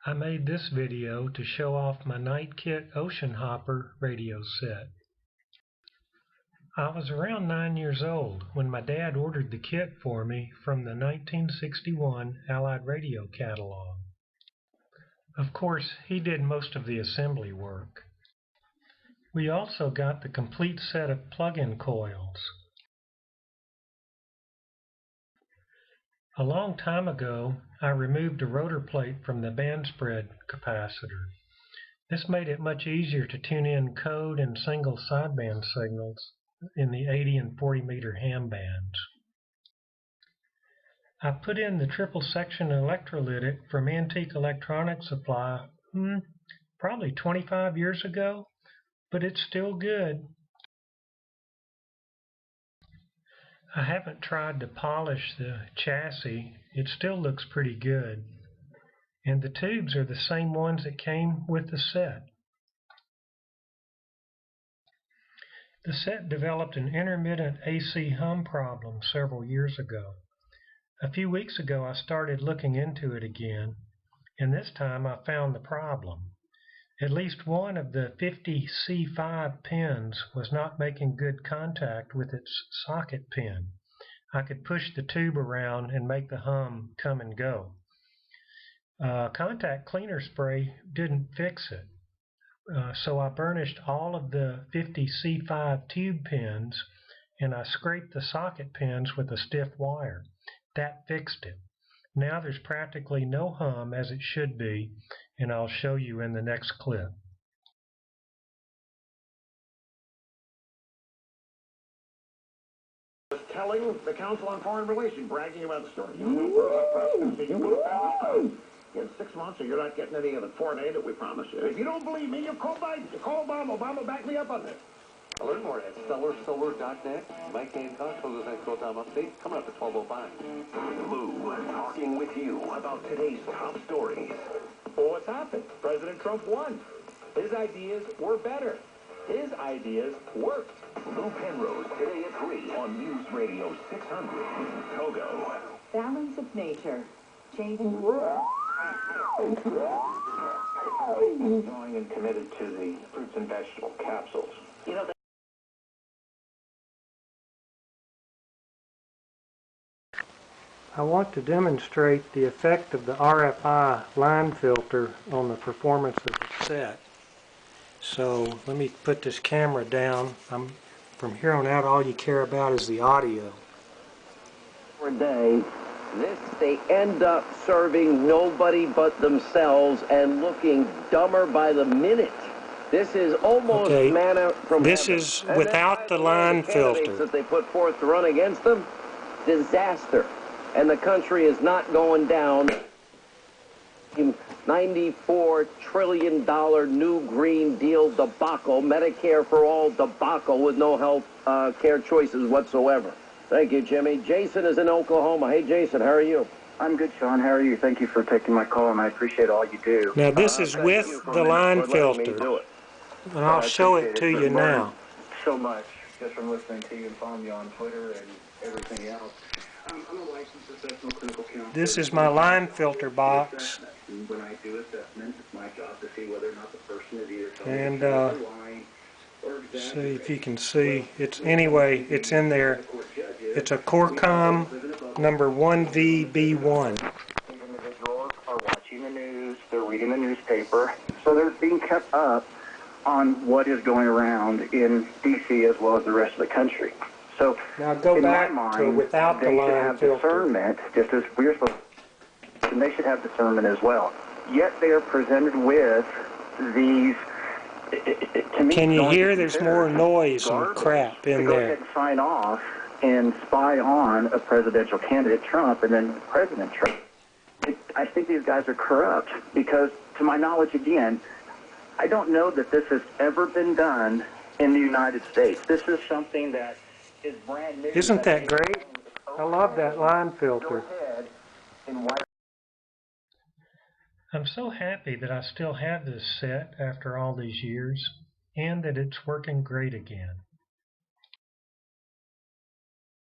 I made this video to show off my Night Kit Ocean Hopper radio set. I was around 9 years old when my dad ordered the kit for me from the 1961 Allied Radio catalog. Of course, he did most of the assembly work. We also got the complete set of plug-in coils. A long time ago, I removed a rotor plate from the band spread capacitor. This made it much easier to tune in code and single sideband signals in the 80 and 40 meter ham bands. I put in the triple section electrolytic from Antique Electronics Supply probably 25 years ago, but it's still good. I haven't tried to polish the chassis. It still looks pretty good. And the tubes are the same ones that came with the set. The set developed an intermittent AC hum problem several years ago. A few weeks ago I started looking into it again, and this time I found the problem. At least one of the 50 C5 pins was not making good contact with its socket pin. I could push the tube around and make the hum come and go. Contact cleaner spray didn't fix it. So I burnished all of the 50 C5 tube pins and I scraped the socket pins with a stiff wire. That fixed it. Now there's practically no hum as it should be, and I'll show you in the next clip. Telling the Council on Foreign Relations, bragging about the story. In 6 months, or you're not getting any of the foreign aid that we promised you. If you don't believe me, you call Biden. You call Obama. Obama back me up on this. Learn more at stellarsolar.net. Mike Hancock shows us next real-time update coming up at 12:05. Lou, talking with you about today's top stories. Well, what's happened? President Trump won. His ideas were better. His ideas worked. Lou Penrose, today at 3 on News Radio 600. Togo. Balance of nature. Change. Going and committed to the fruits and vegetable capsules. You know, I want to demonstrate the effect of the RFI line filter on the performance of the set. So let me put this camera down. From here on out, all you care about is the audio. For a day, they end up serving nobody but themselves and looking dumber by the minute. This is almost manna from this heaven. is without the line filter that they put forth to run against them. Disaster. And the country is not going down. $94 trillion new Green Deal debacle, Medicare for all debacle with no health care choices whatsoever. Thank you, Jimmy. Jason is in Oklahoma. Hey, Jason, how are you? I'm good, Sean. How are you? Thank you for taking my call, and I appreciate all you do. Now, this is with the line filter, and I'll show it to you now. So much just from listening to you and following you on Twitter and everything else. I'm a licensed professional clinical counselor. This is my line filter box. When I do assessments, it's my job to see whether or not the person is either and see if you can see. It's in there. It's a CORCOM number 1VB1. Individuals are watching the news, they're reading the newspaper, so they're being kept up on what is going around in D.C. as well as the rest of the country. So now go back to without the line filter. Discernment, just as we're supposed to, and they should have discernment as well. Yet they are presented with these. To me, can you hear? There's more noise and crap in go there. ahead and sign off and spy on a presidential candidate, Trump, and then President Trump. I think these guys are corrupt because, to my knowledge, again, I don't know that this has ever been done in the United States. This is something that is brand new. Isn't that great? I love that line filter. I'm so happy that I still have this set after all these years, and that it's working great again.